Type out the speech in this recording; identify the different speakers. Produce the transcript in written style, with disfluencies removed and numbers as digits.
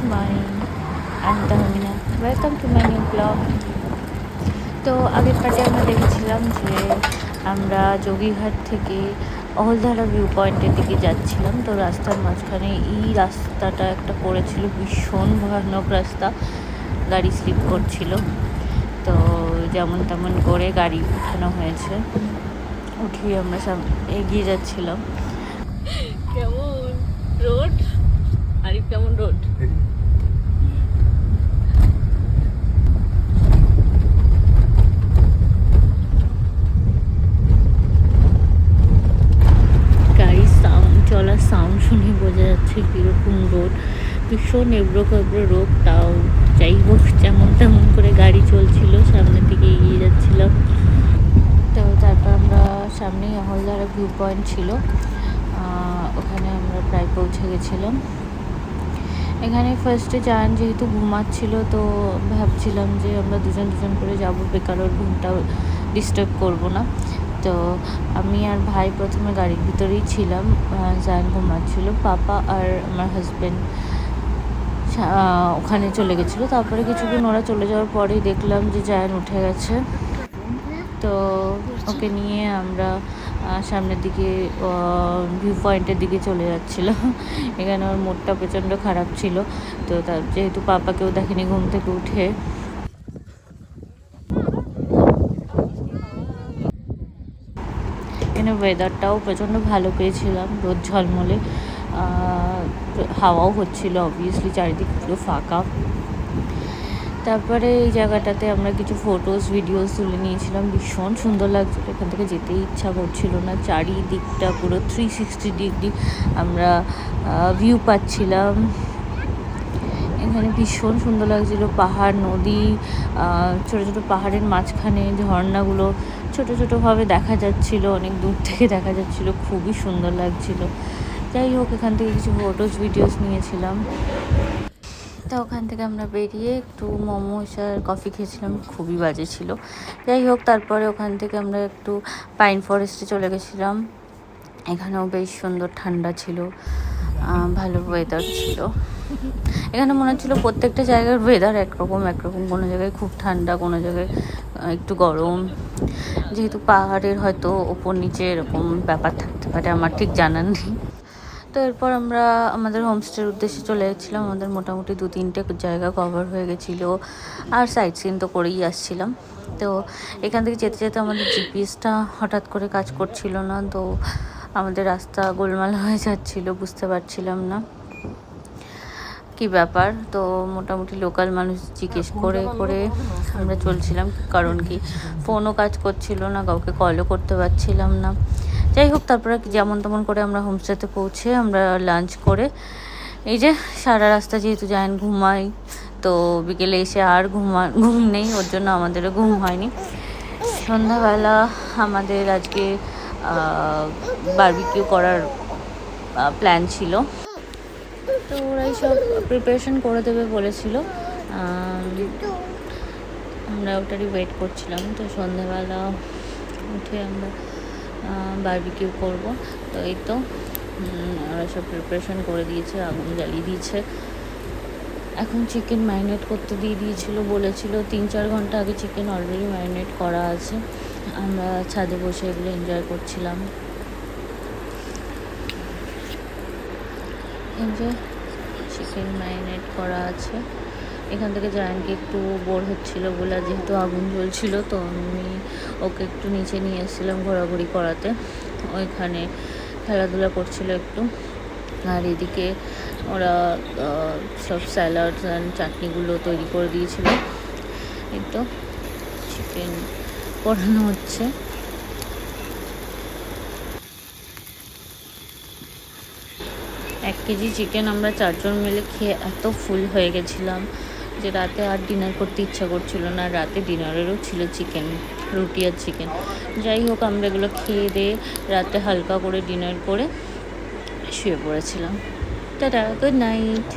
Speaker 1: Good morning. I'm Tahmina. Welcome to my new blog. তো আগের পার্টে আমরা দেখেছিলাম যে আমরা যোগীঘাট থেকে অহলধারা ভিউ পয়েন্টের দিকে যাচ্ছিলাম। তো রাস্তার মাঝখানে এই রাস্তাটা একটা পড়েছিল, ভীষণ ভয়ানক রাস্তা, গাড়ি স্লিপ করছিল। তো যেমন তেমন করে গাড়ি উঠানো হয়েছে, উঠিয়ে আমরা এগিয়ে যাচ্ছিলাম।
Speaker 2: কেমন রোড, আরিফ কেমন রোড?
Speaker 1: গাড়ির চলার সাউন্ড শুনে বোঝা যাচ্ছে কীরকম রোড, ভীষণ এবড়ো খেবড়ো রোড। তাও যাই হোক, যেমন তেমন করে গাড়ি চলছিল, সামনের দিকে এগিয়ে যাচ্ছিলাম। তো তারপর আমরা সামনেই অহলধারা ভিউ পয়েন্ট ছিল, ওখানে আমরা প্রায় পৌঁছে গেছিলাম। এখানে ফার্স্টে জায়ান যেহেতু ঘুমাচ্ছিল, তো ভাবছিলাম যে আমরা দুজন করে যাব, বেকার ওর ঘুমটা ডিস্টার্ব করবো না। তো আমি আর ভাই প্রথমে গাড়ির ভিতরেই ছিলাম, জায়ান ঘুমাচ্ছিল, পাপা আর আমার হাজব্যান্ড ওখানে চলে গেছিলো। তারপরে কিছুক্ষণ ওরা চলে যাওয়ার পরেই দেখলাম যে জায়ান উঠে গেছে। তো ওকে নিয়ে আমরা সামনের দিকে ভিউ পয়েন্টের দিকে চলে যাচ্ছিলাম। এখানে ওর মুডটা প্রচণ্ড খারাপ ছিল। তো তার যেহেতু পাপাকেও দেখেনি ঘুম থেকে উঠে, এখানে ওয়েদারটাও প্রচণ্ড ভালো পেয়েছিলাম, রোদ ঝলমলে, হাওয়াও হচ্ছিল, অবভিয়াসলি চারিদিক পুরো ফাঁকা। তারপরে এই জায়গাটাতে আমরা কিছু ফটোস ভিডিওস তুলে নিয়েছিলাম, ভীষণ সুন্দর লাগছিল, এখান থেকে যেতেই ইচ্ছা করছিল না। চারিদিকটা পুরো 360 ডিগ্রি আমরা ভিউ পাচ্ছিলাম। এখানে ভীষণ সুন্দর লাগছিল, পাহাড়, নদী, ছোটো ছোটো পাহাড়ের মাঝখানে ঝর্ণাগুলো ছোটোভাবে দেখা যাচ্ছিল, অনেক দূর থেকে দেখা যাচ্ছিল, খুবই সুন্দর লাগছিল। যাই হোক, এখান থেকে কিছু ফটোস ভিডিওস নিয়েছিলাম। তো ওখান থেকে আমরা বেরিয়ে একটু মোমোস আর কফি খেয়েছিলাম, খুবই বাজে ছিল। যাই হোক, তারপরে ওখান থেকে আমরা একটু পাইন ফরেস্টে চলে গেছিলাম। এখানেও বেশ সুন্দর ঠান্ডা ছিল, ভালো ওয়েদার ছিল। এখানে মনে হচ্ছিলো প্রত্যেকটা জায়গার ওয়েদার একরকম, কোনো জায়গায় খুব ঠান্ডা, কোনো জায়গায় একটু গরম। যেহেতু পাহাড়ের হয়তো ওপর নিচে এরকম ব্যাপার থাকতে পারে, আমার ঠিক জানা নেই। তো এরপর আমরা আমাদের হোমস্টের উদ্দেশ্যে চলে যাচ্ছিলাম। আমাদের মোটামুটি 2-3টে জায়গা কভার হয়ে গেছিলো, আর সাইট সিন তো করেই আসছিলাম। তো এখান থেকে যেতে যেতে আমাদের জিপিএসটা হঠাৎ করে কাজ করছিল না, তো আমাদের রাস্তা গোলমাল হয়ে যাচ্ছিল, বুঝতে পারছিলাম না কি ব্যাপার। তো মোটামুটি লোকাল মানুষ জিজ্ঞেস করে আমরা চলছিলাম, কারণ কি ফোনও কাজ করছিল না, কাউকে কলও করতে পারছিলাম না। যাই হোক, তারপরে যেমন তেমন করে আমরা হোমস্টেতে পৌঁছে আমরা লাঞ্চ করে, এই যে সারা রাস্তা যেহেতু জায়ান ঘুমাই, তো বিকেলে এসে আর ঘুম নেই, ওর জন্য আমাদেরও ঘুম হয়নি। সন্ধ্যাবেলা আমাদের আজকে বারবিকিউ করার প্ল্যান ছিল, তো ওরাই সব প্রিপারেশন করে দেবে বলেছিল, আমরা ওটারই ওয়েট করছিলাম। তো সন্ধ্যাবেলা উঠে আমরা বারবিকিউ করব। তো এই তো ওরা সব প্রিপারেশন করে দিয়েছে, আগুন জ্বালিয়ে দিয়েছে। এখন চিকেন ম্যারিনেট করতে দিয়ে দিয়েছিল, বলেছিল 3-4 ঘন্টা আগে চিকেন অলরেডি ম্যারিনেট করা আছে। আমরা ছাদে বসে এগুলো এনজয় করছিলাম। চিকেন ম্যারিনেট করা আছে। এখান থেকে জায়ানকে একটু বোর হচ্ছিলো বলে, যেহেতু আগুন জ্বলছিল, তো আমি ওকে একটু নিচে নিয়ে এসেছিলাম ঘোরাঘুরি করাতে, ওইখানে খেলাধুলা করছিল একটু। আর এদিকে ওরা সব স্যালাডস অ্যান্ড চাটনিগুলো তৈরি করে দিয়েছিল। এই তো চিকেন করানো হচ্ছে। 1 কেজি চিকেন আমরা 4 জন মিলে খেয়ে এত ফুল হয়ে গেছিলাম যে রাতে আর ডিনার করতে ইচ্ছা করছিল না। রাতে ডিনারেরও ছিল চিকেন, রুটি আর চিকেন। যাই হোক, আমরা এগুলো খেয়ে দিয়ে রাতে হালকা করে ডিনার করে শুয়ে পড়েছিলাম। Tata, good night.